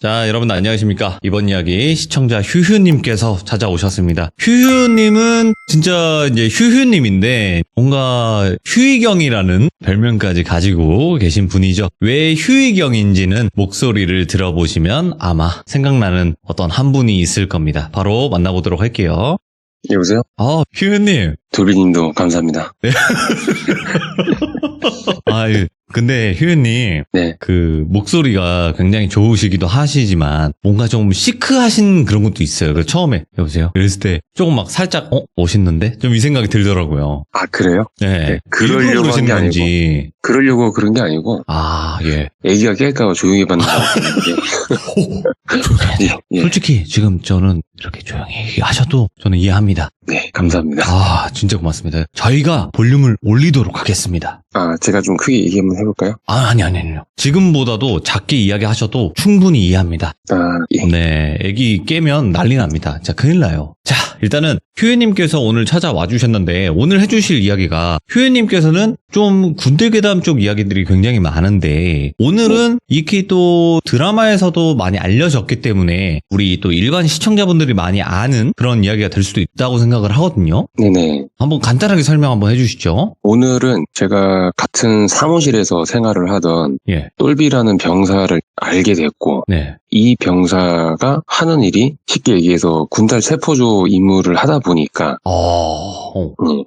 자, 여러분 안녕하십니까? 이번 이야기 시청자 휴휴님께서 찾아오셨습니다. 휴휴님은 진짜 이제 휴휴님인데 뭔가 휴이경이라는 별명까지 가지고 계신 분이죠. 왜 휴이경인지는 목소리를 들어보시면 아마 생각나는 어떤 한 분이 있을 겁니다. 바로 만나보도록 할게요. 여보세요? 휴휴님. 돌비님도 감사합니다. 네. 근데 휴휴님, 네. 그 목소리가 굉장히 좋으시기도 하시지만 뭔가 좀 시크하신 그런 것도 있어요. 그래서 처음에 여보세요? 이랬을 때 조금 막 살짝 멋있는데? 좀 이 생각이 들더라고요. 아, 그래요? 네. 네, 그러려고 일부러 한 그러신 게 건지. 아니고. 그러려고 그런 게 아니고. 예. 애기가 깰까봐 조용히 받는 거. 예. 솔직히 지금 저는 이렇게 조용히 하셔도 저는 이해합니다. 네, 감사합니다. 진짜 고맙습니다. 저희가 볼륨을 올리도록 하겠습니다. 제가 좀 크게 얘기 한번 해볼까요? 아니요. 지금보다도 작게 이야기하셔도 충분히 이해합니다. 예. 네, 애기 깨면 난리 납니다. 진짜 큰일 나요. 자, 일단은 휴혜님께서 오늘 찾아와 주셨는데 오늘 해주실 이야기가 휴혜님께서는 좀 군대 괴담 쪽 이야기들이 굉장히 많은데 오늘은 이렇게 또 드라마에서도 많이 알려졌기 때문에 우리 또 일반 시청자분들이 많이 아는 그런 이야기가 될 수도 있다고 생각을 하거든요. 네네. 한번 간단하게 설명 한번 해주시죠. 오늘은 제가 같은 사무실에서 생활을 하던 예. 똘비라는 병사를 알게 됐고 네. 이 병사가 하는 일이 쉽게 얘기해서 군달 세포조 임무를 하다 보니까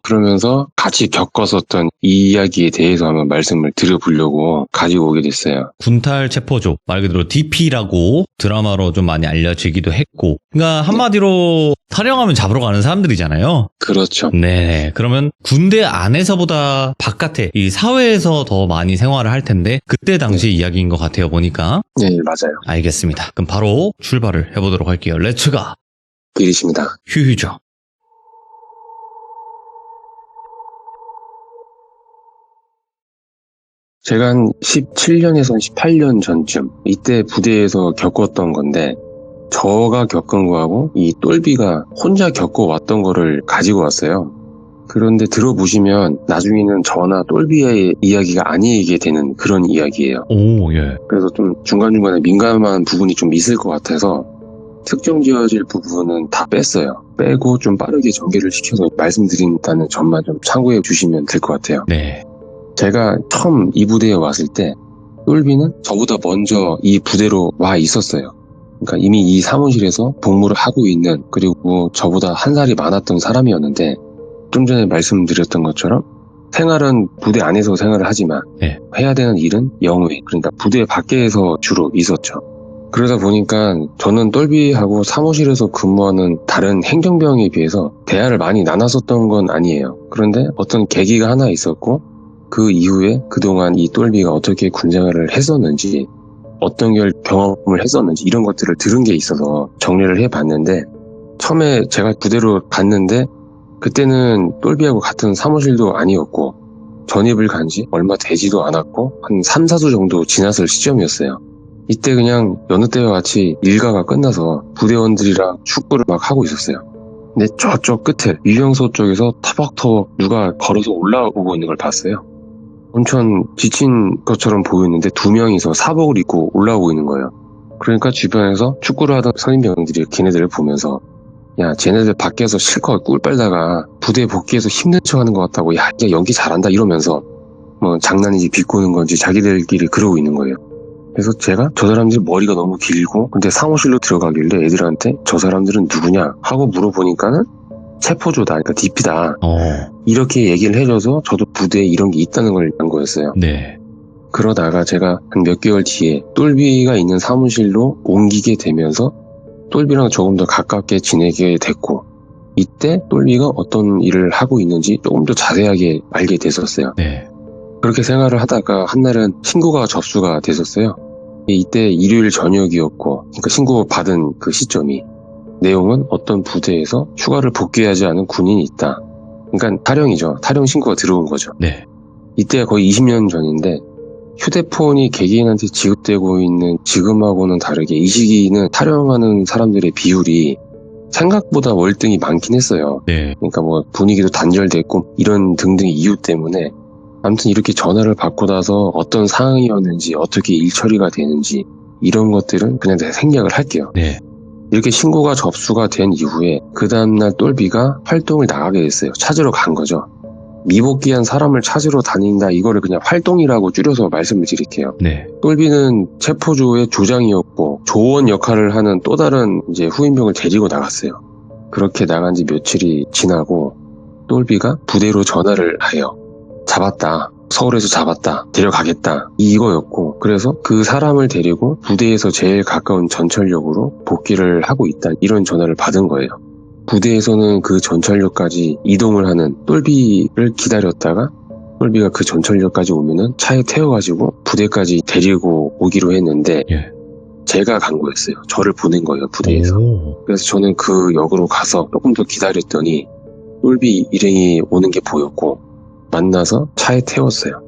그러면서 같이 겪었었던 이 이야기에 대해서 한번 말씀을 드려보려고 가지고 오게 됐어요. 군탈 체포조, 말 그대로 DP라고 드라마로 좀 많이 알려지기도 했고, 그러니까 한마디로 타령하면 잡으러 가는 사람들이잖아요. 그렇죠. 네, 그러면 군대 안에서보다 바깥에 이 사회에서 더 많이 생활을 할 텐데 그때 당시 이야기인 것 같아요, 보니까. 네, 맞아요. 알겠습니다. 그럼 바로 출발을 해보도록 할게요. 렛츠가. 그리십니다. 휴휴죠. 제가 한 17년에서 18년 전쯤 이때 부대에서 겪었던 건데 저가 겪은 거하고 이 똘비가 혼자 겪어왔던 거를 가지고 왔어요. 그런데 들어보시면 나중에는 저나 똘비의 이야기가 아니게 되는 그런 이야기예요. 예. 그래서 좀 중간중간에 민감한 부분이 좀 있을 것 같아서 특정 지어질 부분은 다 뺐어요. 빼고 좀 빠르게 전개를 시켜서 말씀드린다는 점만 좀 참고해 주시면 될 것 같아요. 네. 제가 처음 이 부대에 왔을 때 똘비는 저보다 먼저 이 부대로 와 있었어요. 그러니까 이미 이 사무실에서 복무를 하고 있는, 그리고 저보다 한 살이 많았던 사람이었는데 좀 전에 말씀드렸던 것처럼 생활은 부대 안에서 생활을 하지만 해야 되는 일은 영외, 그러니까 부대 밖에서 주로 있었죠. 그러다 보니까 저는 똘비하고 사무실에서 근무하는 다른 행정병에 비해서 대화를 많이 나눴었던 건 아니에요. 그런데 어떤 계기가 하나 있었고 그 이후에 그동안 이 똘비가 어떻게 군생활을 했었는지, 어떤 경험을 했었는지 이런 것들을 들은 게 있어서 정리를 해봤는데, 처음에 제가 부대로 갔는데 그때는 똘비하고 같은 사무실도 아니었고 전입을 간 지 얼마 되지도 않았고 한 3, 4주 정도 지났을 시점이었어요. 이때 그냥 여느 때와 같이 일과가 끝나서 부대원들이랑 축구를 막 하고 있었어요. 근데 저쪽 끝에 유병소 쪽에서 터벅터벅 누가 걸어서 올라오고 있는 걸 봤어요. 엄청 지친 것처럼 보였는데 두 명이서 사복을 입고 올라오고 있는 거예요. 그러니까 주변에서 축구를 하던 선임병들이 걔네들을 보면서 야, 쟤네들 밖에서 실컷 꿀 빨다가 부대에 복귀해서 힘든 척 하는 것 같다고, 야, 연기 잘한다 이러면서 뭐 장난인지 비꼬는 건지 자기들끼리 그러고 있는 거예요. 그래서 제가 저 사람들 머리가 너무 길고 근데 사무실로 들어가길래 애들한테 저 사람들은 누구냐 하고 물어보니까는 체포조다, 그러니까 DP다 이렇게 얘기를 해줘서 저도 부대에 이런 게 있다는 걸 안 거였어요. 네. 그러다가 제가 한 몇 개월 뒤에 똘비가 있는 사무실로 옮기게 되면서 똘비랑 조금 더 가깝게 지내게 됐고, 이때 똘비가 어떤 일을 하고 있는지 조금 더 자세하게 알게 됐었어요. 네. 그렇게 생활을 하다가 한날은 신고가 접수가 됐었어요. 이때 일요일 저녁이었고, 그러니까 신고 받은 그 시점이, 내용은 어떤 부대에서 휴가를 복귀하지 않은 군인이 있다. 그러니까 타령이죠. 타령 신고가 들어온 거죠. 네. 이때가 거의 20년 전인데 휴대폰이 개개인한테 지급되고 있는 지금하고는 다르게 이 시기는 타령하는 사람들의 비율이 생각보다 월등히 많긴 했어요. 네. 그러니까 뭐 분위기도 단절됐고 이런 등등의 이유 때문에 아무튼 이렇게 전화를 받고 나서 어떤 상황이었는지, 어떻게 일 처리가 되는지 이런 것들은 그냥 내가 생략을 할게요. 네. 이렇게 신고가 접수가 된 이후에 그 다음날 똘비가 활동을 나가게 됐어요. 찾으러 간 거죠. 미복귀한 사람을 찾으러 다닌다, 이거를 그냥 활동이라고 줄여서 말씀을 드릴게요. 네. 똘비는 체포조의 조장이었고 조원 역할을 하는 또 다른 이제 후임병을 데리고 나갔어요. 그렇게 나간 지 며칠이 지나고 똘비가 부대로 전화를 해요. 잡았다. 서울에서 잡았다. 데려가겠다. 이거였고, 그래서 그 사람을 데리고 부대에서 제일 가까운 전철역으로 복귀를 하고 있다, 이런 전화를 받은 거예요. 부대에서는 그 전철역까지 이동을 하는 똘비를 기다렸다가 똘비가 그 전철역까지 오면은 차에 태워가지고 부대까지 데리고 오기로 했는데 예. 제가 간 거였어요. 저를 보낸 거예요, 부대에서. 오. 그래서 저는 그 역으로 가서 조금 더 기다렸더니 똘비 일행이 오는 게 보였고 만나서 차에 태웠어요.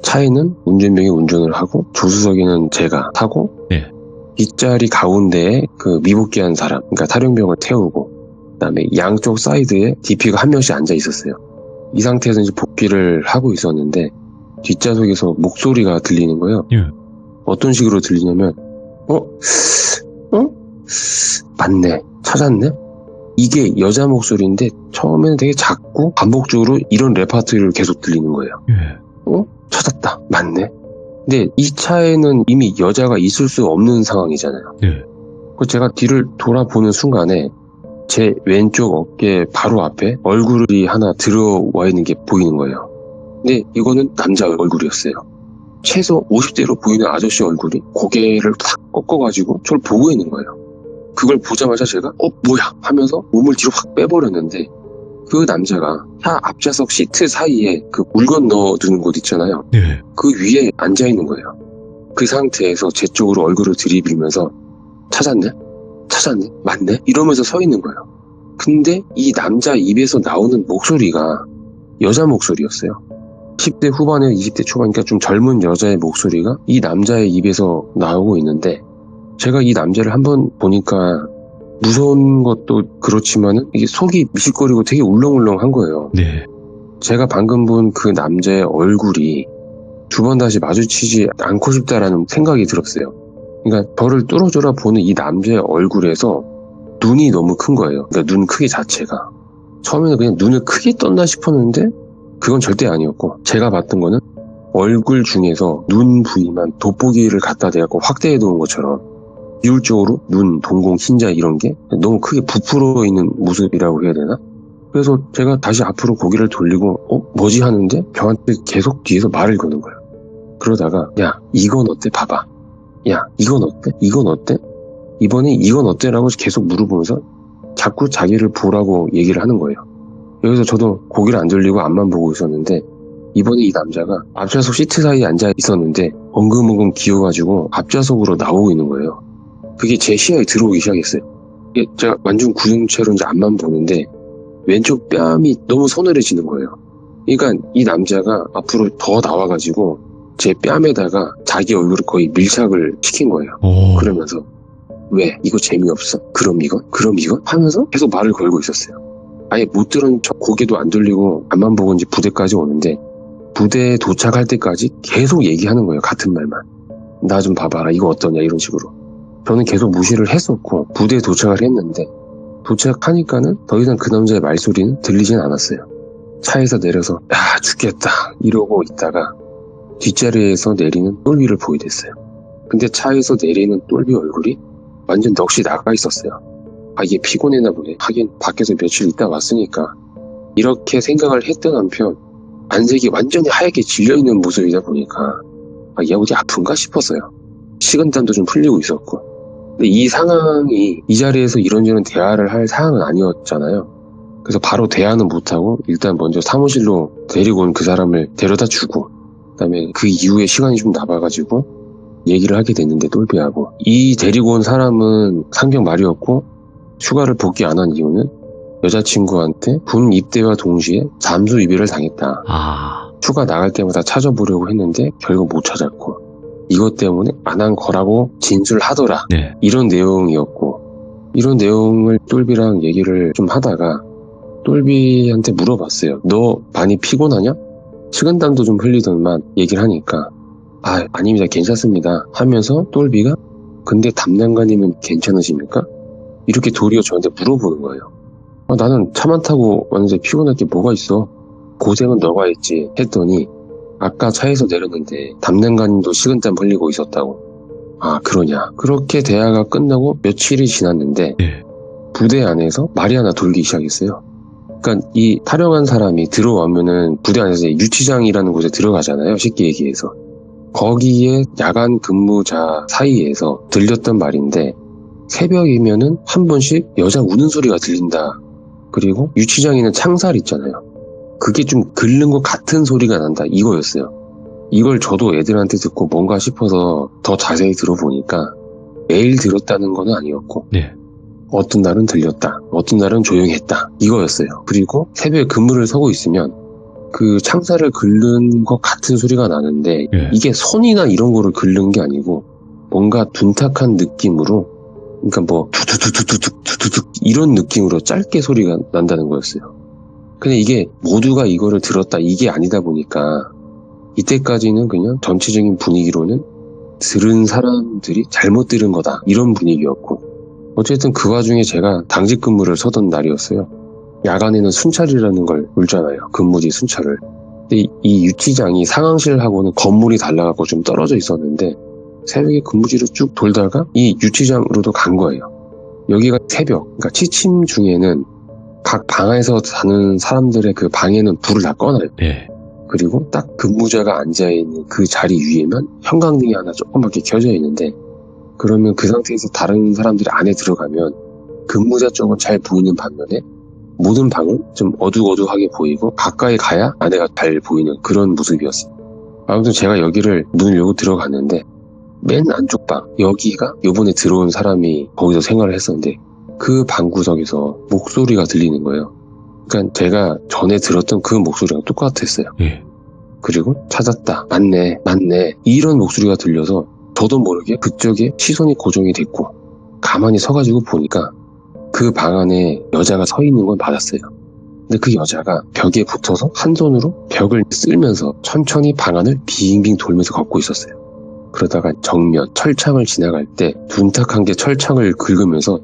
차에는 운전병이 운전을 하고 조수석에는 제가 타고 네. 뒷자리 가운데에 그 미복귀한 사람, 그러니까 탈영병을 태우고 그다음에 양쪽 사이드에 DP가 한 명씩 앉아 있었어요. 이 상태에서 이제 복귀를 하고 있었는데 뒷좌석에서 목소리가 들리는 거예요. 예. 어떤 식으로 들리냐면 맞네, 찾았네. 이게 여자 목소리인데 처음에는 되게 작고 반복적으로 이런 레파토리를 계속 들리는 거예요. 예. 찾았다, 맞네. 근데 이 차에는 이미 여자가 있을 수 없는 상황이잖아요. 네. 제가 뒤를 돌아보는 순간에 제 왼쪽 어깨 바로 앞에 얼굴이 하나 들어와 있는 게 보이는 거예요. 근데 이거는 남자 얼굴이었어요. 최소 50대로 보이는 아저씨 얼굴이 고개를 탁 꺾어가지고 저를 보고 있는 거예요. 그걸 보자마자 제가 뭐야 하면서 몸을 뒤로 확 빼버렸는데 그 남자가 차 앞좌석 시트 사이에 그 물건 넣어두는 곳 있잖아요. 네. 그 위에 앉아있는 거예요. 그 상태에서 제 쪽으로 얼굴을 들이밀면서 찾았네? 맞네? 이러면서 서 있는 거예요. 근데 이 남자 입에서 나오는 목소리가 여자 목소리였어요. 10대 후반에 20대 초반이니까 좀 젊은 여자의 목소리가 이 남자의 입에서 나오고 있는데 제가 이 남자를 한번 보니까 무서운 것도 그렇지만은 이게 속이 미식거리고 되게 울렁울렁한 거예요. 네. 제가 방금 본 그 남자의 얼굴이 두 번 다시 마주치지 않고 싶다라는 생각이 들었어요. 그러니까 저를 뚫어져라 보는 이 남자의 얼굴에서 눈이 너무 큰 거예요. 그러니까 눈 크기 자체가. 처음에는 그냥 눈을 크게 떴나 싶었는데 그건 절대 아니었고 제가 봤던 거는 얼굴 중에서 눈 부위만 돋보기를 갖다 대고 확대해 놓은 것처럼 비율적으로 눈, 동공, 흰자 이런 게 너무 크게 부풀어 있는 모습이라고 해야 되나? 그래서 제가 다시 앞으로 고개를 돌리고 뭐지 하는데 저한테 계속 뒤에서 말을 거는 거예요. 그러다가 야 이건 어때? 봐봐. 야 이건 어때? 이건 어때? 이번에 이건 어때? 라고 계속 물어보면서 자꾸 자기를 보라고 얘기를 하는 거예요. 여기서 저도 고개를 안 돌리고 앞만 보고 있었는데 이번에 이 남자가 앞좌석 시트 사이에 앉아 있었는데 엉금엉금 기어가지고 앞좌석으로 나오고 있는 거예요. 그게 제 시야에 들어오기 시작했어요. 이게 제가 완전 구른 채로 이제 앞만 보는데 왼쪽 뺨이 너무 서늘해지는 거예요. 그러니까 이 남자가 앞으로 더 나와가지고 제 뺨에다가 자기 얼굴을 거의 밀착을 시킨 거예요. 오. 그러면서 왜? 이거 재미없어? 그럼 이건? 하면서 계속 말을 걸고 있었어요. 아예 못 들은 척 고개도 안 돌리고 앞만 보고 이제 부대까지 오는데 부대에 도착할 때까지 계속 얘기하는 거예요. 같은 말만. 나 좀 봐봐라. 이거 어떠냐? 이런 식으로. 저는 계속 무시를 했었고 부대에 도착을 했는데 도착하니까는 더 이상 그 남자의 말소리는 들리진 않았어요. 차에서 내려서 야 죽겠다 이러고 있다가 뒷자리에서 내리는 똘비를 보게 됐어요. 근데 차에서 내리는 똘비 얼굴이 완전 넋이 나가 있었어요. 아 이게 피곤했나 보네. 하긴 밖에서 며칠 있다 왔으니까. 이렇게 생각을 했던 한편 안색이 완전히 하얗게 질려있는 모습이다 보니까 아 얘 어디 아픈가 싶었어요. 식은땀도 좀 풀리고 있었고. 근데 이 상황이 이 자리에서 이런저런 대화를 할 상황은 아니었잖아요. 그래서 바로 대화는 못하고 일단 먼저 사무실로 데리고 온 그 사람을 데려다 주고 그다음에 그 이후에 시간이 좀 남아가지고 얘기를 하게 됐는데 똘비하고 이 데리고 온 사람은 상병 말이었고 휴가를 복귀 안 한 이유는 여자친구한테 군 입대와 동시에 잠수 이별을 당했다. 휴가 나갈 때마다 찾아보려고 했는데 결국 못 찾았고 이것 때문에 안 한 거라고 진술하더라. 네. 이런 내용이었고 이런 내용을 똘비랑 얘기를 좀 하다가 똘비한테 물어봤어요. 너 많이 피곤하냐? 식은땀도 좀 흘리더만 얘기를 하니까 아닙니다. 괜찮습니다. 하면서 똘비가 근데 담당관님은 괜찮으십니까? 이렇게 도리어 저한테 물어보는 거예요. 나는 차만 타고 왔는데 피곤할 게 뭐가 있어? 고생은 너가 했지 했더니 아까 차에서 내렸는데 담당관님도 식은땀 흘리고 있었다고. 아, 그러냐. 그렇게 대화가 끝나고 며칠이 지났는데 네. 부대 안에서 말이 하나 돌기 시작했어요. 그러니까 이 타령한 사람이 들어오면은 부대 안에서 유치장이라는 곳에 들어가잖아요. 쉽게 얘기해서. 거기에 야간 근무자 사이에서 들렸던 말인데 새벽이면은 한 번씩 여자 우는 소리가 들린다. 그리고 유치장에는 창살 있잖아요. 그게 좀 긁는 것 같은 소리가 난다. 이거였어요. 이걸 저도 애들한테 듣고 뭔가 싶어서 더 자세히 들어보니까 매일 들었다는 건 아니었고 네. 어떤 날은 들렸다. 어떤 날은 조용했다. 이거였어요. 그리고 새벽에 근무를 서고 있으면 그 창살을 긁는 것 같은 소리가 나는데 예. 이게 손이나 이런 거를 긁는 게 아니고 뭔가 둔탁한 느낌으로 그러니까 뭐 두두두두두두두둑 이런 느낌으로 짧게 소리가 난다는 거였어요. 근데 이게 모두가 이거를 들었다 이게 아니다 보니까 이때까지는 그냥 전체적인 분위기로는 들은 사람들이 잘못 들은 거다 이런 분위기였고 어쨌든 그 와중에 제가 당직 근무를 서던 날이었어요. 야간에는 순찰이라는 걸 울잖아요. 근무 뒤 순찰을. 근데 이 유치장이 상황실하고는 건물이 달라갖고 좀 떨어져 있었는데 새벽에 근무지를 쭉 돌다가 이 유치장으로도 간 거예요. 여기가 새벽, 그러니까 취침 중에는 각 방에서 사는 사람들의 그 방에는 불을 다 꺼놔요. 네. 그리고 딱 근무자가 앉아있는 그 자리 위에만 형광등이 하나 조그맣게 켜져 있는데 그러면 그 상태에서 다른 사람들이 안에 들어가면 근무자 쪽은 잘 보이는 반면에 모든 방은 좀 어둑어둑하게 보이고 가까이 가야 안에가 잘 보이는 그런 모습이었어요. 아무튼 제가 여기를 문을 열고 들어갔는데 맨 안쪽 방, 여기가 요번에 들어온 사람이 거기서 생활을 했었는데 그 방구석에서 목소리가 들리는 거예요. 그러니까 제가 전에 들었던 그 목소리랑 똑같았어요. 예. 그리고 찾았다, 맞네 이런 목소리가 들려서 저도 모르게 그쪽에 시선이 고정이 됐고 가만히 서가지고 보니까 그 방 안에 여자가 서 있는 건 맞았어요. 근데 그 여자가 벽에 붙어서 한 손으로 벽을 쓸면서 천천히 방 안을 빙빙 돌면서 걷고 있었어요. 그러다가 정면 철창을 지나갈 때 둔탁한 게 철창을 긁으면서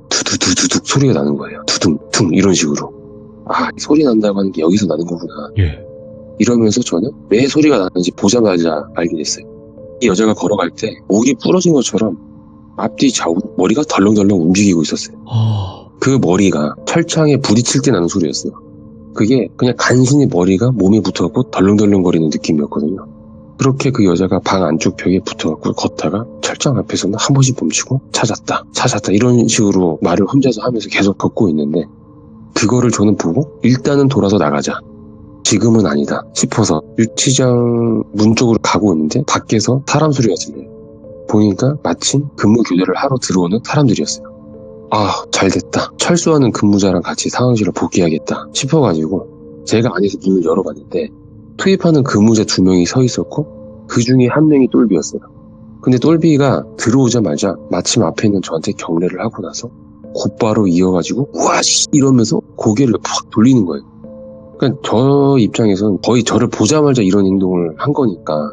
두두두두둑 소리가 나는 거예요. 두둥둥 이런 식으로. 아, 소리 난다고 하는 게 여기서 나는 거구나. 예. 이러면서 저는 왜 소리가 나는지 보자마자 알게 됐어요. 이 여자가 걸어갈 때 목이 부러진 것처럼 앞뒤 좌우 머리가 덜렁덜렁 움직이고 있었어요. 그 머리가 철창에 부딪힐 때 나는 소리였어요. 그게 그냥 간신히 머리가 몸에 붙어갖고 덜렁덜렁거리는 느낌이었거든요. 그렇게 그 여자가 방 안쪽 벽에 붙어갖고 걷다가 철창 앞에서는 한 번씩 멈추고 찾았다 이런 식으로 말을 혼자서 하면서 계속 걷고 있는데 그거를 저는 보고 일단은 돌아서 나가자. 지금은 아니다 싶어서 유치장 문 쪽으로 가고 있는데 밖에서 사람 소리가 들려요. 보니까 마침 근무 교대를 하러 들어오는 사람들이었어요. 아, 잘됐다. 철수하는 근무자랑 같이 상황실로 복귀하겠다 싶어가지고 제가 안에서 문을 열어봤는데 투입하는 근무자 2명이 서 있었고 그 중에 한 명이 똘비였어요. 근데 똘비가 들어오자마자 마침 앞에 있는 저한테 경례를 하고 나서 곧바로 이어가지고 우와씨 이러면서 고개를 팍 돌리는 거예요. 그러니까 저 입장에서는 거의 저를 보자마자 이런 행동을 한 거니까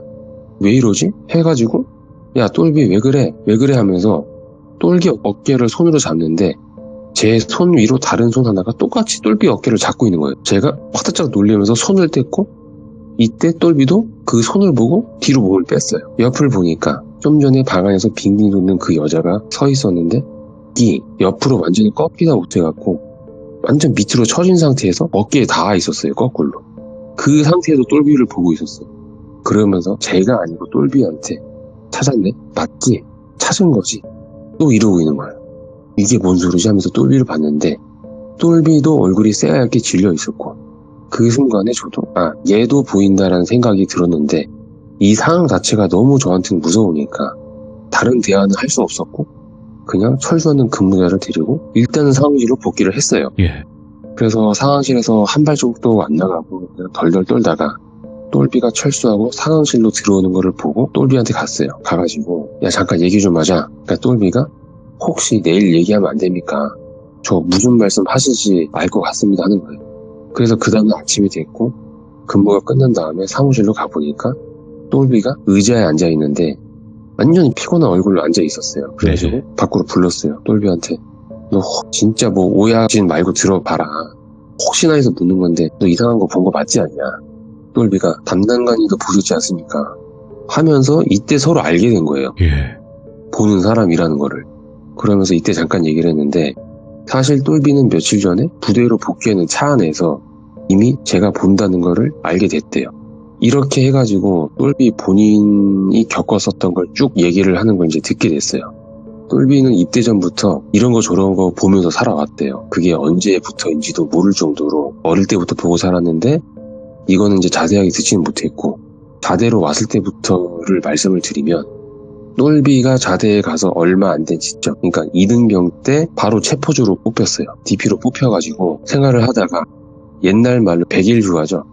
왜 이러지? 해가지고 야 똘비 왜 그래 하면서 똘비 어깨를 손으로 잡는데 제 손 위로 다른 손 하나가 똑같이 똘비 어깨를 잡고 있는 거예요. 제가 화들짝 놀리면서 손을 뗐고 이때 똘비도 그 손을 보고 뒤로 몸을 뺐어요. 옆을 보니까 좀 전에 방 안에서 빙빙 돕는 그 여자가 서 있었는데 이 옆으로 완전히 꺾이다 못해갖고 완전 밑으로 처진 상태에서 어깨에 닿아 있었어요. 거꾸로. 그 상태에서 똘비를 보고 있었어요. 그러면서 제가 아니고 똘비한테 찾았네? 맞지? 찾은 거지? 또 이러고 있는 거예요. 이게 뭔 소리지 하면서 똘비를 봤는데 똘비도 얼굴이 새하얗게 질려 있었고 그 순간에 저도 얘도 보인다라는 생각이 들었는데 이 상황 자체가 너무 저한테는 무서우니까 다른 대화는 할 수 없었고 그냥 철수하는 근무자를 데리고 일단은 상황실로 복귀를 했어요. 예. 그래서 상황실에서 한 발자국도 안 나가고 그냥 덜덜 떨다가 똘비가 철수하고 상황실로 들어오는 거를 보고 똘비한테 갔어요. 가가지고 야 잠깐 얘기 좀 하자. 그러니까 똘비가 혹시 내일 얘기하면 안 됩니까? 저 무슨 말씀 하실지 알 것 같습니다 하는 거예요. 그래서 그 다음날 아침이 됐고 근무가 끝난 다음에 사무실로 가보니까 똘비가 의자에 앉아있는데 완전히 피곤한 얼굴로 앉아 있었어요. 그래가지고 밖으로 불렀어요. 똘비한테. 너 진짜 뭐 오해하진 말고 들어봐라. 혹시나 해서 묻는 건데 너 이상한 거 본 거 맞지 않냐. 똘비가 담당관이도 보셨지 않습니까? 하면서 이때 서로 알게 된 거예요. 예. 보는 사람이라는 거를. 그러면서 이때 잠깐 얘기를 했는데 사실 똘비는 며칠 전에 부대로 복귀하는 차 안에서 이미 제가 본다는 거를 알게 됐대요. 이렇게 해가지고 똘비 본인이 겪었었던 걸 쭉 얘기를 하는 걸 이제 듣게 됐어요. 똘비는 입대 전부터 이런 거 저런 거 보면서 살아왔대요. 그게 언제부터인지도 모를 정도로 어릴 때부터 보고 살았는데 이거는 이제 자세하게 듣지는 못했고 자대로 왔을 때부터를 말씀을 드리면 똘비가 자대에 가서 얼마 안 된 시점, 그러니까 2등병 때 바로 체포조로 뽑혔어요. DP로 뽑혀가지고 생활을 하다가 옛날 말로 100일 휴가죠.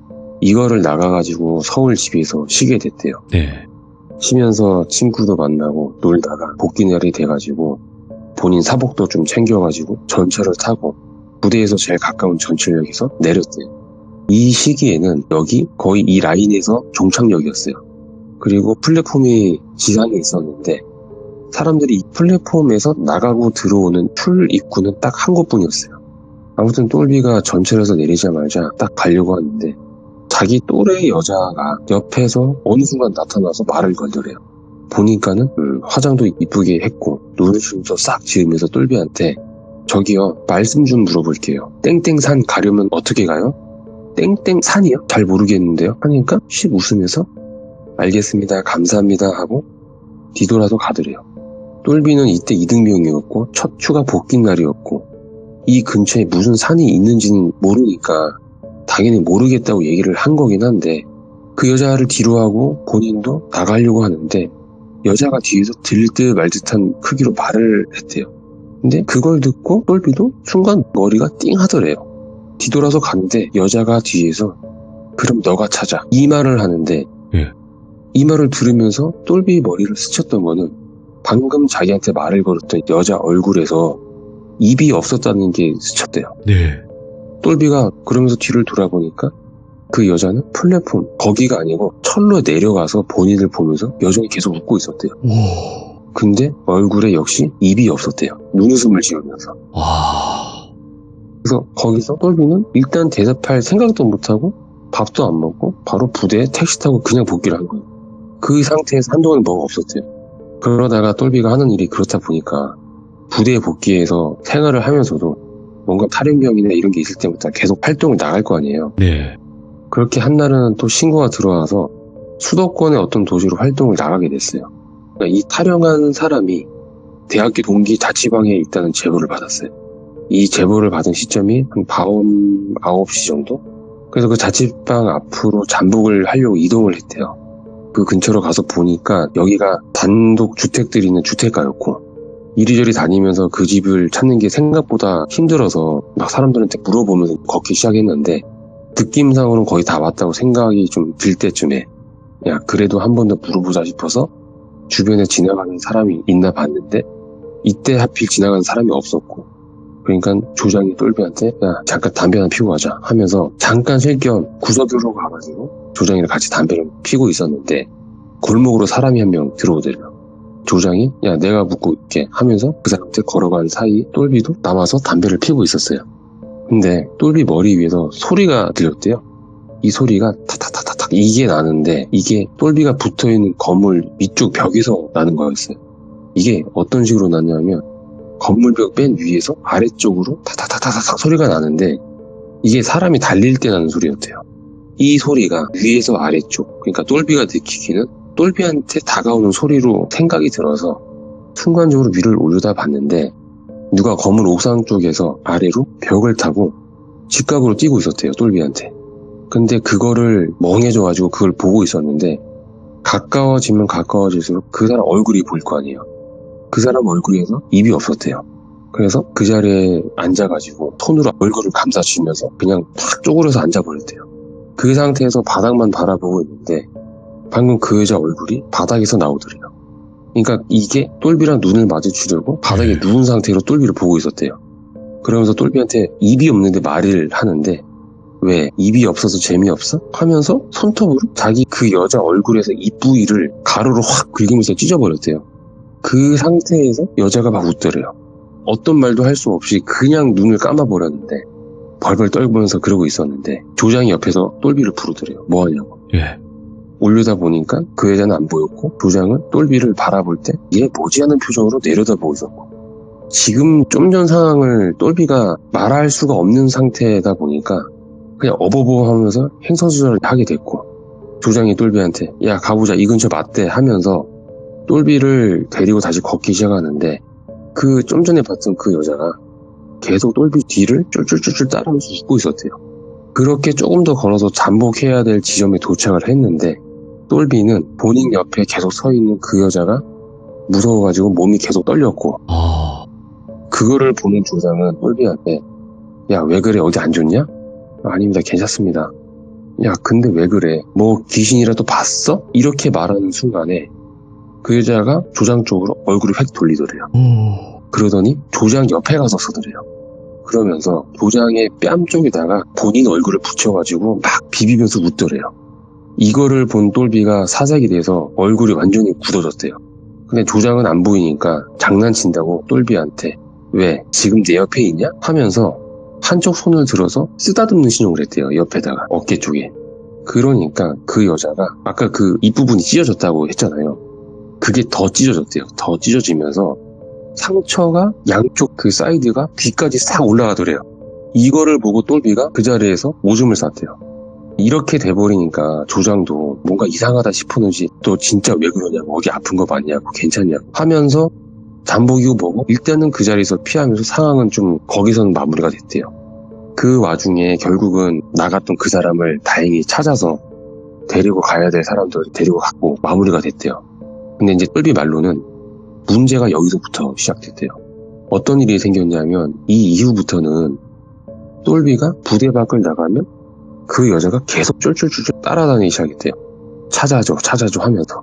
이거를 나가가지고 서울 집에서 쉬게 됐대요. 네. 쉬면서 친구도 만나고 놀다가 복귀 날이 돼가지고 본인 사복도 좀 챙겨가지고 전철을 타고 부대에서 제일 가까운 전철역에서 내렸대요. 이 시기에는 여기 거의 이 라인에서 종착역이었어요. 그리고 플랫폼이 지상에 있었는데 사람들이 이 플랫폼에서 나가고 들어오는 출입구는 딱 한 곳뿐이었어요. 아무튼 똘비가 전철에서 내리자마자 딱 가려고 하는데 자기 또래 여자가 옆에서 어느 순간 나타나서 말을 걸더래요. 보니까는 화장도 이쁘게 했고 눈웃음도 싹 지으면서 똘비한테 저기요 말씀 좀 물어볼게요. 땡땡산 가려면 어떻게 가요? 땡땡산이요? 잘 모르겠는데요. 하니까 씩 웃으면서 알겠습니다 감사합니다 하고 뒤돌아서 가더래요. 똘비는 이때 2등병이었고 첫 휴가 복귀 날이었고 이 근처에 무슨 산이 있는지는 모르니까 당연히 모르겠다고 얘기를 한 거긴 한데 그 여자를 뒤로 하고 본인도 나가려고 하는데 여자가 뒤에서 들릴 듯 말 듯한 크기로 말을 했대요. 근데 그걸 듣고 똘비도 순간 머리가 띵 하더래요. 뒤돌아서 가는데 여자가 뒤에서 그럼 너가 찾아 이 말을 하는데 이 말을 들으면서 똘비 머리를 스쳤던 거는 방금 자기한테 말을 걸었던 여자 얼굴에서 입이 없었다는 게 스쳤대요. 네. 똘비가 그러면서 뒤를 돌아보니까 그 여자는 플랫폼 거기가 아니고 철로 내려가서 본인을 보면서 여전히 계속 웃고 있었대요. 오. 근데 얼굴에 역시 입이 없었대요. 눈웃음을 지으면서. 와. 그래서 거기서 똘비는 일단 대답할 생각도 못하고 밥도 안 먹고 바로 부대에 택시 타고 그냥 복귀를 한 거예요. 그 상태에서 한동안 뭐가 없었대요. 그러다가 똘비가 하는 일이 그렇다 보니까 부대에 복귀해서 생활을 하면서도 뭔가 탈영병이나 이런 게 있을 때부터 계속 활동을 나갈 거 아니에요. 네. 그렇게 한 날은 또 신고가 들어와서 수도권의 어떤 도시로 활동을 나가게 됐어요. 그러니까 이 탈영한 사람이 대학교 동기 자취방에 있다는 제보를 받았어요. 이 제보를 받은 시점이 한 밤 9시 정도? 그래서 그 자취방 앞으로 잠복을 하려고 이동을 했대요. 그 근처로 가서 보니까 여기가 단독 주택들이 있는 주택가였고 이리저리 다니면서 그 집을 찾는 게 생각보다 힘들어서 막 사람들한테 물어보면서 걷기 시작했는데 느낌상으로는 거의 다 왔다고 생각이 좀 들 때쯤에 야 그래도 한 번 더 물어보자 싶어서 주변에 지나가는 사람이 있나 봤는데 이때 하필 지나가는 사람이 없었고 그러니까 조장이 똘비한테 야 잠깐 담배 하나 피우고 가자 하면서 잠깐 쉴 겸 구석으로 가가지고 조장이랑 같이 담배를 피우고 있었는데 골목으로 사람이 한 명 들어오더래요. 조장이 야 내가 묻고 있게 하면서 그 사람한테 걸어간 사이 똘비도 남아서 담배를 피우고 있었어요. 근데 똘비 머리 위에서 소리가 들렸대요. 이 소리가 타타타타탁 이게 나는데 이게 똘비가 붙어있는 건물 위쪽 벽에서 나는 거였어요. 이게 어떤 식으로 났냐면 건물벽 맨 위에서 아래쪽으로 타타타타탁 소리가 나는데 이게 사람이 달릴 때 나는 소리였대요. 이 소리가 위에서 아래쪽 그러니까 똘비가 느끼기는 똘비한테 다가오는 소리로 생각이 들어서 순간적으로 위를 올려다 봤는데 누가 건물 옥상 쪽에서 아래로 벽을 타고 직각으로 뛰고 있었대요. 똘비한테. 근데 그거를 멍해져가지고 그걸 보고 있었는데 가까워지면 가까워질수록 그 사람 얼굴이 보일 거 아니에요. 그 사람 얼굴에서 입이 없었대요. 그래서 그 자리에 앉아가지고 손으로 얼굴을 감싸주면서 그냥 탁 쪼그려서 앉아버렸대요. 그 상태에서 바닥만 바라보고 있는데 방금 그 여자 얼굴이 바닥에서 나오더래요. 그러니까 이게 똘비랑 눈을 마주치려고 바닥에 누운 상태로 똘비를 보고 있었대요. 그러면서 똘비한테 입이 없는데 말을 하는데 왜? 입이 없어서 재미없어? 하면서 손톱으로 자기 그 여자 얼굴에서 입 부위를 가로로 확 긁으면서 찢어버렸대요. 그 상태에서 여자가 막 웃더래요. 어떤 말도 할 수 없이 그냥 눈을 감아버렸는데 벌벌 떨면서 그러고 있었는데 조장이 옆에서 똘비를 부르더래요. 뭐하냐고. 예. 올려다 보니까 그 여자는 안 보였고 조장은 똘비를 바라볼 때 얘 뭐지 하는 표정으로 내려다보고 있었고, 지금 좀 전 상황을 똘비가 말할 수가 없는 상태다 보니까 그냥 어버버 하면서 행선수절을 하게 됐고, 조장이 똘비한테 야 가보자 이 근처 맞대 하면서 똘비를 데리고 다시 걷기 시작하는데, 그 좀 전에 봤던 그 여자가 계속 똘비 뒤를 쫄쫄쫄쫄 따라오면서 웃고 있었대요. 그렇게 조금 더 걸어서 잠복해야 될 지점에 도착을 했는데 똘비는 본인 옆에 계속 서 있는 그 여자가 무서워가지고 몸이 계속 떨렸고, 그거를 보는 조장은 똘비한테 야 왜 그래 어디 안 좋냐? 아닙니다 괜찮습니다. 야 근데 왜 그래 뭐 귀신이라도 봤어? 이렇게 말하는 순간에 그 여자가 조장 쪽으로 얼굴을 획 돌리더래요. 그러더니 조장 옆에 가서 서더래요. 그러면서 조장의 뺨 쪽에다가 본인 얼굴을 붙여가지고 막 비비면서 웃더래요. 이거를 본 똘비가 사색이 돼서 얼굴이 완전히 굳어졌대요. 근데 조장은 안 보이니까 장난친다고 똘비한테 왜 지금 내 옆에 있냐? 하면서 한쪽 손을 들어서 쓰다듬는 신용을 했대요. 옆에다가 어깨 쪽에. 그러니까 그 여자가 아까 그 입부분이 찢어졌다고 했잖아요. 그게 더 찢어졌대요. 더 찢어지면서 상처가 양쪽 그 사이드가 귀까지 싹 올라가더래요. 이거를 보고 똘비가 그 자리에서 오줌을 쌌대요. 이렇게 돼버리니까 조장도 뭔가 이상하다 싶었는지 또 진짜 왜 그러냐고, 어디 아픈 거 맞냐고, 괜찮냐고 하면서 잠복이고 뭐고 일단은 그 자리에서 피하면서 상황은 좀 거기서는 마무리가 됐대요. 그 와중에 결국은 나갔던 그 사람을 다행히 찾아서 데리고 가야 될 사람들 데리고 갔고 마무리가 됐대요. 근데 이제 똘비 말로는 문제가 여기서부터 시작됐대요. 어떤 일이 생겼냐면 이 이후부터는 똘비가 부대 밖을 나가면 그 여자가 계속 쫄쫄쫄쫄 따라다니기 시작했대요. 찾아줘 하면서.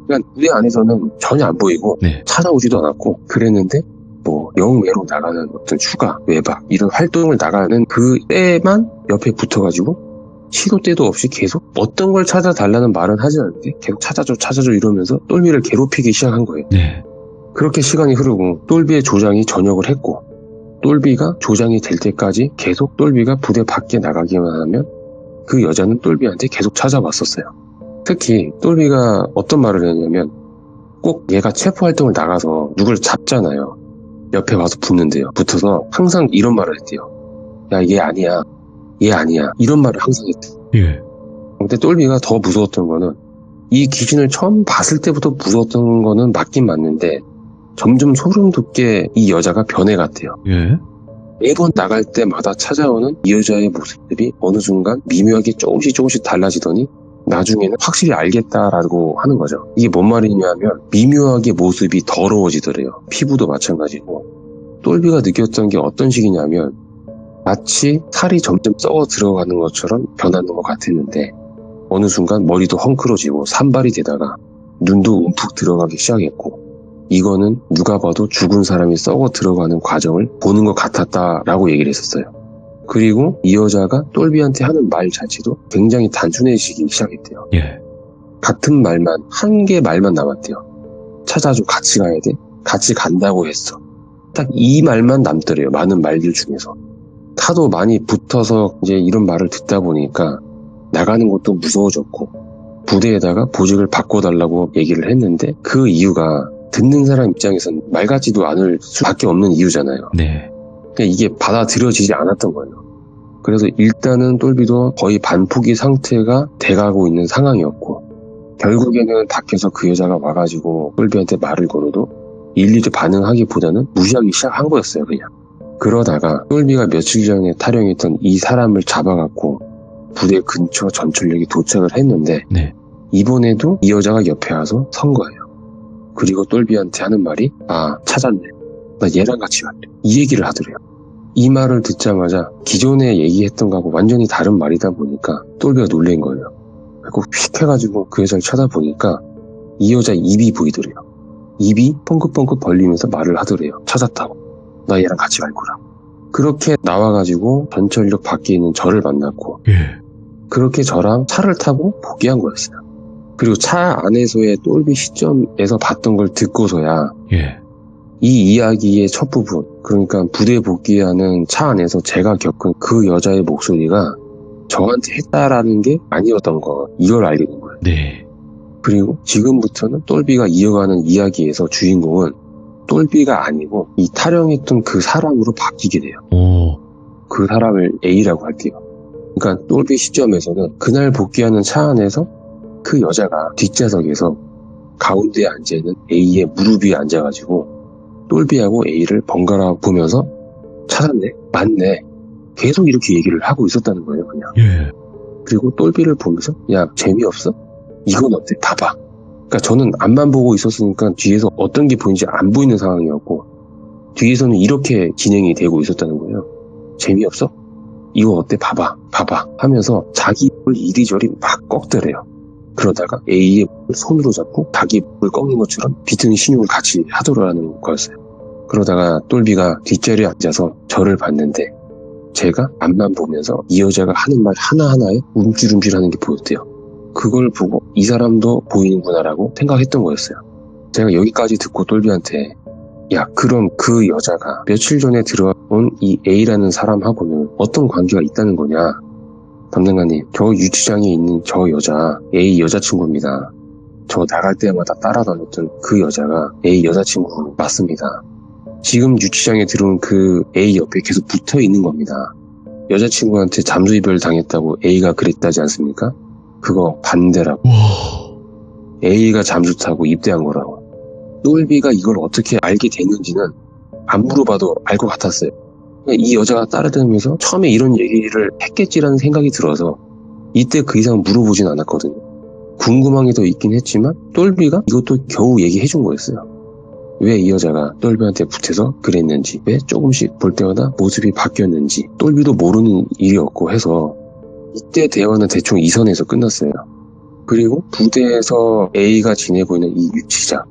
그러니까 부대 안에서는 전혀 안 보이고 네. 찾아오지도 않았고 그랬는데 뭐 영외로 나가는 어떤 휴가, 외박 이런 활동을 나가는 그 때만 옆에 붙어가지고 시도 때도 없이 계속 어떤 걸 찾아달라는 말은 하지 않는데 계속 찾아줘 이러면서 똘비를 괴롭히기 시작한 거예요. 네. 그렇게 시간이 흐르고 똘비의 조장이 전역을 했고, 똘비가 조장이 될 때까지 계속 똘비가 부대 밖에 나가기만 하면 그 여자는 똘비한테 계속 찾아왔었어요. 특히 똘비가 어떤 말을 했냐면 꼭 얘가 체포활동을 나가서 누굴 잡잖아요. 옆에 와서 붙는데요. 붙어서 항상 이런 말을 했대요. 야 얘 아니야 이런 말을 항상 했대요. 예. 근데 똘비가 더 무서웠던 거는 이 귀신을 처음 봤을 때부터 무서웠던 거는 맞긴 맞는데 점점 소름 돋게 이 여자가 변해갔대요. 예. 매번 나갈 때마다 찾아오는 이 여자의 모습이 어느 순간 미묘하게 조금씩 달라지더니 나중에는 확실히 알겠다라고 하는 거죠. 이게 뭔 말이냐면 미묘하게 모습이 더러워지더래요. 피부도 마찬가지고. 똘비가 느꼈던 게 어떤 식이냐면 마치 살이 점점 썩어 들어가는 것처럼 변하는 것 같았는데 어느 순간 머리도 헝클어지고 산발이 되다가 눈도 움푹 들어가기 시작했고, 이거는 누가 봐도 죽은 사람이 썩어 들어가는 과정을 보는 것 같았다라고 얘기를 했었어요. 그리고 이 여자가 똘비한테 하는 말 자체도 굉장히 단순해지기 시작했대요. 예. 같은 말만, 한 개 말만 남았대요. 찾아줘, 같이 가야 돼, 같이 간다고 했어. 딱 이 말만 남더래요. 많은 말들 중에서. 하도 많이 붙어서 이제 이런 말을 듣다 보니까 나가는 것도 무서워졌고 부대에다가 보직을 바꿔달라고 얘기를 했는데 그 이유가 듣는 사람 입장에서는 말 같지도 않을 수밖에 없는 이유잖아요. 네. 그러니까 이게 받아들여지지 않았던 거예요. 그래서 일단은 똘비도 거의 반포기 상태가 돼가고 있는 상황이었고, 결국에는 밖에서 그 여자가 와가지고 똘비한테 말을 걸어도 일일이 반응하기보다는 무시하기 시작한 거였어요. 그냥. 그러다가 똘비가 며칠 전에 탈영했던 이 사람을 잡아갖고 부대 근처 전철역에 도착을 했는데 네. 이번에도 이 여자가 옆에 와서 선 거예요. 그리고 똘비한테 하는 말이 찾았네, 나 얘랑 같이 갈래, 이 얘기를 하더래요. 이 말을 듣자마자 기존에 얘기했던 거하고 완전히 다른 말이다 보니까 똘비가 놀란 거예요. 그리고 휙 해가지고 그 여자를 쳐다보니까 이 여자 입이 보이더래요. 입이 뻥긋뻥긋 벌리면서 말을 하더래요. 찾았다고, 나 얘랑 같이 갈 거라. 그렇게 나와가지고 전철역 밖에 있는 저를 만났고 예. 그렇게 저랑 차를 타고 복귀한 거였어요. 그리고 차 안에서의 똘비 시점에서 봤던 걸 듣고서야 예. 이 이야기의 첫 부분, 그러니까 부대 복귀하는 차 안에서 제가 겪은 그 여자의 목소리가 저한테 했다라는 게 아니었던 거, 이걸 알게 된 거예요. 네. 그리고 지금부터는 똘비가 이어가는 이야기에서 주인공은 똘비가 아니고 이 타령했던 그 사람으로 바뀌게 돼요. 오. 그 사람을 A라고 할게요. 그러니까 똘비 시점에서는 그날 복귀하는 차 안에서 그 여자가 뒷좌석에서 가운데에 앉아있는 A의 무릎 위에 앉아가지고 똘비하고 A를 번갈아 보면서 찾았네? 맞네. 계속 이렇게 얘기를 하고 있었다는 거예요, 그냥. 예. 그리고 똘비를 보면서 야, 재미없어? 이건 어때? 봐봐. 그러니까 저는 앞만 보고 있었으니까 뒤에서 어떤 게 보이는지 안 보이는 상황이었고 뒤에서는 이렇게 진행이 되고 있었다는 거예요. 재미없어? 이거 어때? 봐봐. 봐봐. 하면서 자기 볼 이리저리 막 꺾더래요. 그러다가 A의 손으로 잡고 자기 볼 꺾는 것처럼 비트는 신용을 같이 하더라는 거였어요. 그러다가 똘비가 뒷자리에 앉아서 저를 봤는데 제가 앞만 보면서 이 여자가 하는 말 하나하나에 움찔움찔하는 게 보였대요. 그걸 보고 이 사람도 보이는구나라고 생각했던 거였어요. 제가 여기까지 듣고 똘비한테 야, 그럼 그 여자가 며칠 전에 들어온 이 A라는 사람하고는 어떤 관계가 있다는 거냐? 담당관님, 저 유치장에 있는 저 여자 A 여자친구입니다. 저 나갈 때마다 따라다녔던 그 여자가 A 여자친구 맞습니다. 지금 유치장에 들어온 그 A 옆에 계속 붙어 있는 겁니다. 여자친구한테 잠수 이별 당했다고 A가 그랬다지 않습니까? 그거 반대라고. 와. A가 잠수 타고 입대한 거라고. 똘비가 이걸 어떻게 알게 됐는지는 안 물어봐도 알 것 같았어요. 이 여자가 따라다니면서 처음에 이런 얘기를 했겠지라는 생각이 들어서 이때 그 이상 물어보진 않았거든요. 궁금한 게 더 있긴 했지만 똘비가 이것도 겨우 얘기해준 거였어요. 왜 이 여자가 똘비한테 붙어서 그랬는지, 왜 조금씩 볼 때마다 모습이 바뀌었는지 똘비도 모르는 일이었고 해서 이때 대화는 대충 이 선에서 끝났어요. 그리고 부대에서 A가 지내고 있는 이 유치장,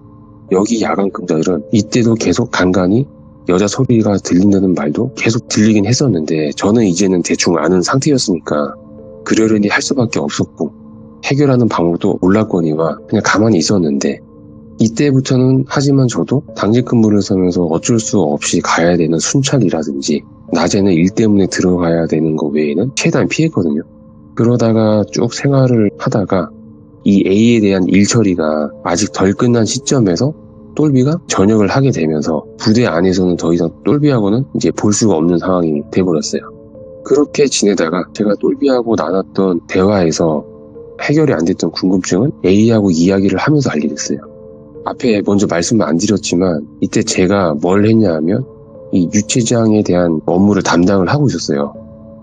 여기 야간 근무자들은 이때도 계속 간간히 여자 소리가 들린다는 말도 계속 들리긴 했었는데 저는 이제는 대충 아는 상태였으니까 그러려니 할 수밖에 없었고 해결하는 방법도 몰랐거니와 그냥 가만히 있었는데 이때부터는 하지만 저도 당직 근무를 서면서 어쩔 수 없이 가야 되는 순찰이라든지 낮에는 일 때문에 들어가야 되는 거 외에는 최대한 피했거든요. 그러다가 쭉 생활을 하다가 이 A에 대한 일 처리가 아직 덜 끝난 시점에서 똘비가 전역을 하게 되면서 부대 안에서는 더 이상 똘비하고는 이제 볼 수가 없는 상황이 돼버렸어요. 그렇게 지내다가 제가 똘비하고 나눴던 대화에서 해결이 안 됐던 궁금증은 A하고 이야기를 하면서 알게 됐어요. 앞에 먼저 말씀을 안 드렸지만 이때 제가 뭘 했냐 하면 이 유치장에 대한 업무를 담당을 하고 있었어요.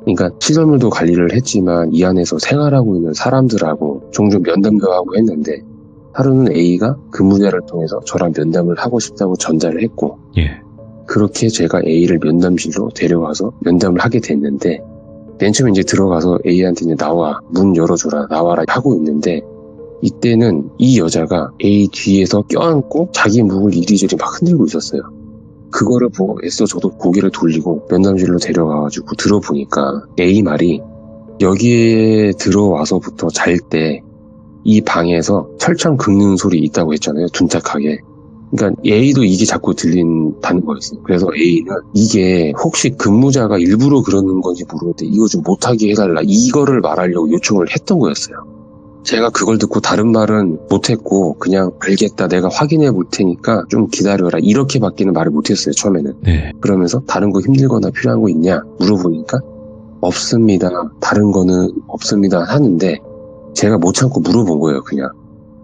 그러니까 시설물도 관리를 했지만 이 안에서 생활하고 있는 사람들하고 종종 면담도 하고 했는데 하루는 A가 근무대를 통해서 저랑 면담을 하고 싶다고 전달을 했고 예. 그렇게 제가 A를 면담실로 데려가서 면담을 하게 됐는데 맨 처음에 이제 들어가서 A한테 이제 나와, 문 열어줘라, 나와라 하고 있는데 이때는 이 여자가 A 뒤에서 껴안고 자기 목을 이리저리 막 흔들고 있었어요. 그거를 보고 애써 저도 고개를 돌리고 면담실로 데려가가지고 들어보니까 A 말이 여기에 들어와서부터 잘 때 이 방에서 철창 긁는 소리 있다고 했잖아요. 둔탁하게. 그러니까 A도 이게 자꾸 들린다는 거였어요. 그래서 A는 이게 혹시 근무자가 일부러 그러는 건지 모르겠는데 이거 좀 못하게 해달라 이거를 말하려고 요청을 했던 거였어요. 제가 그걸 듣고 다른 말은 못했고 그냥 알겠다 내가 확인해 볼 테니까 좀 기다려라 이렇게밖에는 말을 못했어요. 처음에는. 네. 그러면서 다른 거 힘들거나 필요한 거 있냐 물어보니까 없습니다. 다른 거는 없습니다 하는데 제가 못 참고 물어본 거예요. 그냥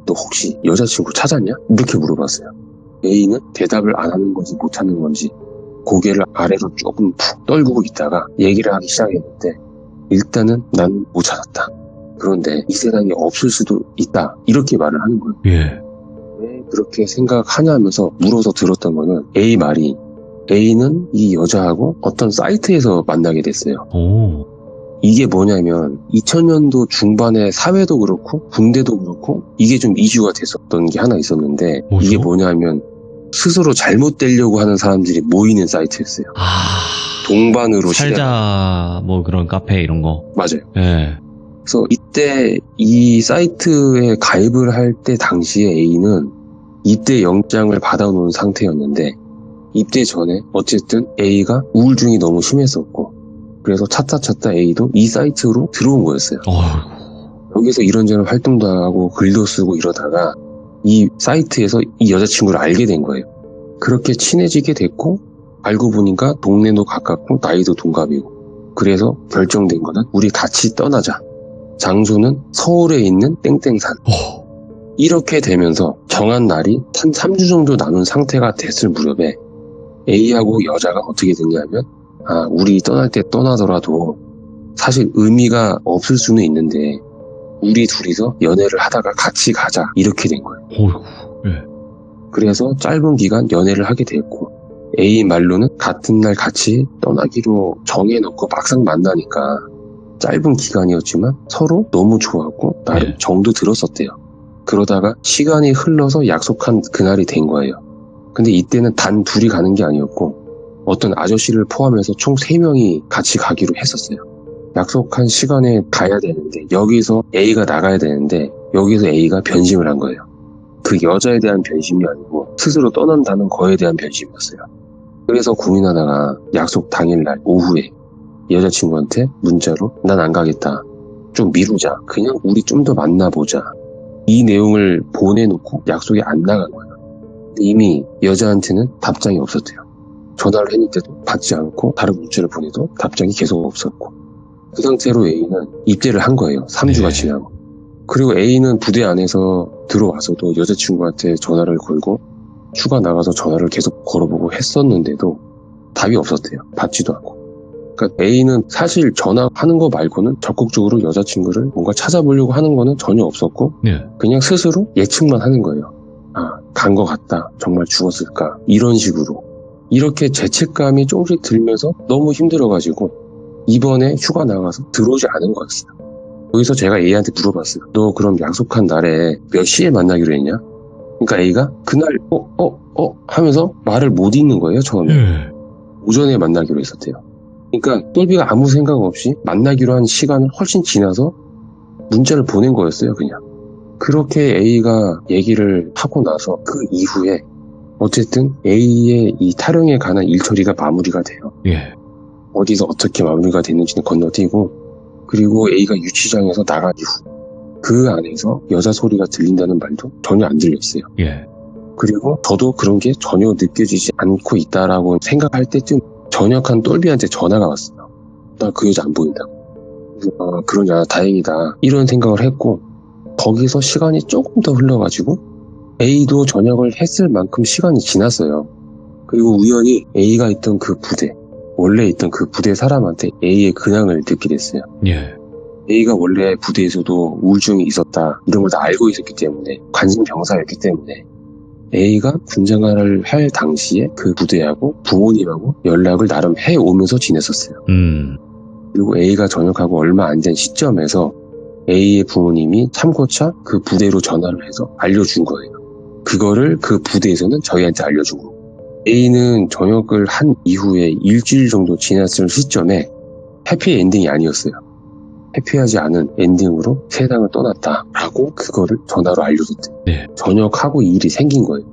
너 혹시 여자친구 찾았냐? 이렇게 물어봤어요. A는 대답을 안 하는 건지 못 하는 건지 고개를 아래로 조금 푹 떨구고 있다가 얘기를 하기 시작했는데 일단은 난 못 찾았다. 그런데 이 세상에 없을 수도 있다. 이렇게 말을 하는 거예요. 예. 왜 그렇게 생각하냐 하면서 물어서 들었던 거는 A 말이 A는 이 여자하고 어떤 사이트에서 만나게 됐어요. 오. 이게 뭐냐면 2000년도 중반에 사회도 그렇고 군대도 그렇고 이게 좀 이슈가 됐었던 게 하나 있었는데 뭐죠? 이게 뭐냐면 스스로 잘못되려고 하는 사람들이 모이는 사이트였어요. 아. 동반으로 살자 뭐 그런 카페 이런 거. 맞아요. 예. 그래서 이때 이 사이트에 가입을 할 때 당시에 A는 입대 영장을 받아놓은 상태였는데 입대 전에 어쨌든 A가 우울증이 너무 심했었고 그래서 찾다 A도 이 사이트로 들어온 거였어요. 여기서 이런저런 활동도 하고 글도 쓰고 이러다가 이 사이트에서 이 여자친구를 알게 된 거예요. 그렇게 친해지게 됐고 알고 보니까 동네도 가깝고 나이도 동갑이고 그래서 결정된 거는 우리 같이 떠나자. 장소는 서울에 있는 땡땡산. 이렇게 되면서 정한 날이 한 3주 정도 남은 상태가 됐을 무렵에 A하고 여자가 어떻게 됐냐면 우리 떠날 때 떠나더라도 사실 의미가 없을 수는 있는데 우리 둘이서 연애를 하다가 같이 가자 이렇게 된 거예요. 그래서 짧은 기간 연애를 하게 됐고 A 말로는 같은 날 같이 떠나기로 정해놓고 막상 만나니까 짧은 기간이었지만 서로 너무 좋았고 나름 정도 들었었대요. 그러다가 시간이 흘러서 약속한 그날이 된 거예요. 근데 이때는 단 둘이 가는 게 아니었고 어떤 아저씨를 포함해서 총 3명이 같이 가기로 했었어요. 약속한 시간에 가야 되는데 여기서 A가 나가야 되는데 여기서 A가 변심을 한 거예요. 그 여자에 대한 변심이 아니고 스스로 떠난다는 거에 대한 변심이었어요. 그래서 고민하다가 약속 당일날 오후에 여자친구한테 문자로 난 안 가겠다. 좀 미루자. 그냥 우리 좀 더 만나보자. 이 내용을 보내놓고 약속에 안 나간 거예요. 이미 여자한테는 답장이 없었대요. 전화를 했는데도 받지 않고 다른 문자를 보내도 답장이 계속 없었고 그 상태로 A는 입대를 한 거예요. 3주가 지나고. 그리고 A는 부대 안에서 들어와서도 여자친구한테 전화를 걸고 휴가 나가서 전화를 계속 걸어보고 했었는데도 답이 없었대요. 받지도 않고. 그러니까 A는 사실 전화하는 거 말고는 적극적으로 여자친구를 뭔가 찾아보려고 하는 거는 전혀 없었고 그냥 스스로 예측만 하는 거예요. 간 거 같다. 정말 죽었을까. 이런 식으로. 이렇게 죄책감이 조금씩 들면서 너무 힘들어가지고 이번에 휴가 나가서 들어오지 않은 거였어요. 여기서 제가 A한테 물어봤어요. 너 그럼 약속한 날에 몇 시에 만나기로 했냐? 그러니까 A가 그날 하면서 말을 못 잇는 거예요. 처음에. 오전에 만나기로 했었대요. 그러니까 똘비가 아무 생각 없이 만나기로 한 시간을 훨씬 지나서 문자를 보낸 거였어요. 그냥. 그렇게 A가 얘기를 하고 나서 그 이후에 어쨌든 A의 이 타령에 관한 일처리가 마무리가 돼요. 어디서 어떻게 마무리가 됐는지는 건너뛰고 그리고 A가 유치장에서 나간 이후 그 안에서 여자 소리가 들린다는 말도 전혀 안 들렸어요. 그리고 저도 그런 게 전혀 느껴지지 않고 있다라고 생각할 때쯤 전역한 똘비한테 전화가 왔어요. 나 그 여자 안 보인다고. 그러냐 다행이다 이런 생각을 했고 거기서 시간이 조금 더 흘러가지고 A도 전역을 했을 만큼 시간이 지났어요. 그리고 우연히 A가 있던 그 부대 원래 있던 그 부대 사람한테 A의 근황을 듣게 됐어요. A가 원래 부대에서도 우울증이 있었다 이런 걸 다 알고 있었기 때문에 관심 병사였기 때문에 A가 군생활을 할 당시에 그 부대하고 부모님하고 연락을 나름 해오면서 지냈었어요. 그리고 A가 전역하고 얼마 안 된 시점에서 A의 부모님이 참고차 그 부대로 전화를 해서 알려준 거예요. 그거를 그 부대에서는 저희한테 알려준 거고 A는 전역을 한 이후에 일주일 정도 지났을 시점에 해피 엔딩이 아니었어요. 해피하지 않은 엔딩으로 세상을 떠났다라고 그거를 전화로 알려줬대요. 전역하고 이 일이 생긴 거예요.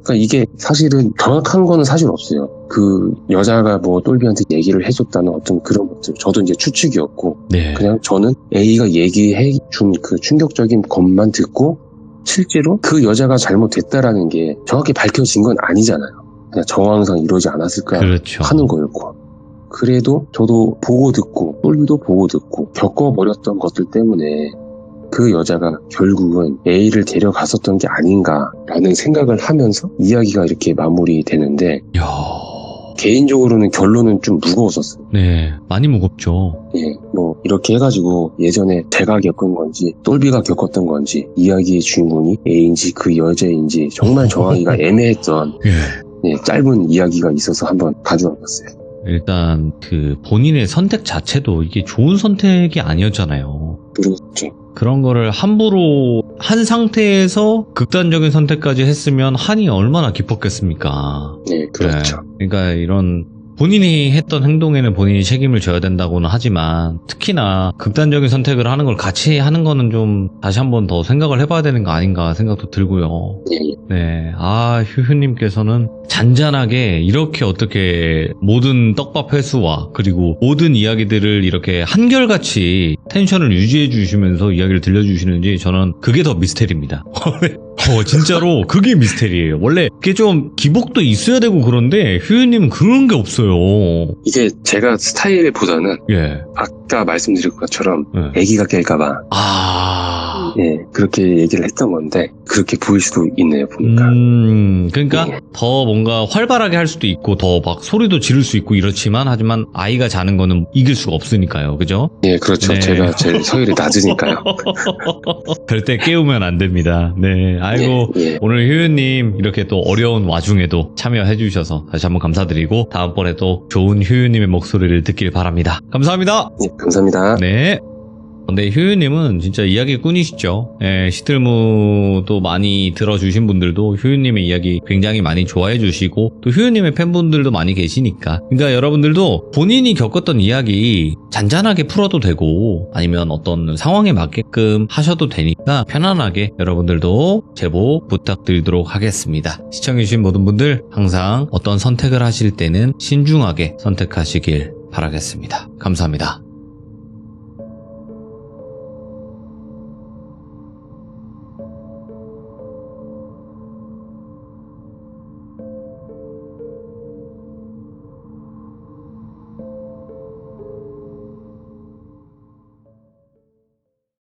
그러니까 이게 사실은 정확한 거는 사실 없어요. 그 여자가 뭐 똘비한테 얘기를 해줬다는 어떤 그런 것들 저도 이제 추측이었고 그냥 저는 A가 얘기해 준 그 충격적인 것만 듣고 실제로 그 여자가 잘못됐다라는 게 정확히 밝혀진 건 아니잖아요. 그냥 정황상 이러지 않았을까 하는 거였고 그래도 저도 보고 듣고 똘비도 보고 듣고 겪어버렸던 것들 때문에 그 여자가 결국은 A를 데려갔었던 게 아닌가라는 생각을 하면서 이야기가 이렇게 마무리되는데 개인적으로는 결론은 좀 무거웠었어요. 많이 무겁죠. 뭐 이렇게 해가지고 예전에 제가 겪은 건지 똘비가 겪었던 건지 이야기의 주인공이 A인지 그 여자인지 정말 정하기가 애매했던 짧은 이야기가 있어서 한번 가져와봤어요. 일단 그 본인의 선택 자체도 이게 좋은 선택이 아니었잖아요. 그렇죠. 그런 거를 함부로 한 상태에서 극단적인 선택까지 했으면 한이 얼마나 깊었겠습니까? 그렇죠. 그러니까 이런 본인이 했던 행동에는 본인이 책임을 져야 된다고는 하지만 특히나 극단적인 선택을 하는 걸 같이 하는 거는 좀 다시 한번 더 생각을 해봐야 되는 거 아닌가 생각도 들고요. 예, 네, 휴휴님께서는 잔잔하게 이렇게 어떻게 모든 떡밥 회수와 그리고 모든 이야기들을 이렇게 한결같이 텐션을 유지해 주시면서 이야기를 들려주시는지 저는 그게 더 미스테리입니다. 진짜로 그게 미스테리예요. 원래 그게 좀 기복도 있어야 되고 그런데 휴휴님은 그런 게 없어요. 이게 제가 스타일보다는 예. 아까 말씀드린 것처럼 예. 애기가 깰까봐 예, 그렇게 얘기를 했던 건데 그렇게 보일 수도 있네요, 보니까. 그러니까 예. 더 뭔가 활발하게 할 수도 있고 더 막 소리도 지를 수 있고 이렇지만 하지만 아이가 자는 거는 이길 수가 없으니까요. 그죠? 예, 그렇죠. 네. 제가 제일 서열이 낮으니까요. 절대 깨우면 안 됩니다. 네. 아이고, 예, 예. 오늘 휴유님 이렇게 또 어려운 와중에도 참여해주셔서 다시 한번 감사드리고 다음번에 또 좋은 휴유님의 목소리를 듣길 바랍니다. 감사합니다. 예, 감사합니다. 네. 근데 휴유님은 진짜 이야기꾼이시죠. 예, 시들무도 많이 들어주신 분들도 휴유님의 이야기 굉장히 많이 좋아해 주시고 또 휴유님의 팬분들도 많이 계시니까 그러니까 여러분들도 본인이 겪었던 이야기 잔잔하게 풀어도 되고 아니면 어떤 상황에 맞게끔 하셔도 되니까 편안하게 여러분들도 제보 부탁드리도록 하겠습니다. 시청해주신 모든 분들 항상 어떤 선택을 하실 때는 신중하게 선택하시길 바라겠습니다. 감사합니다.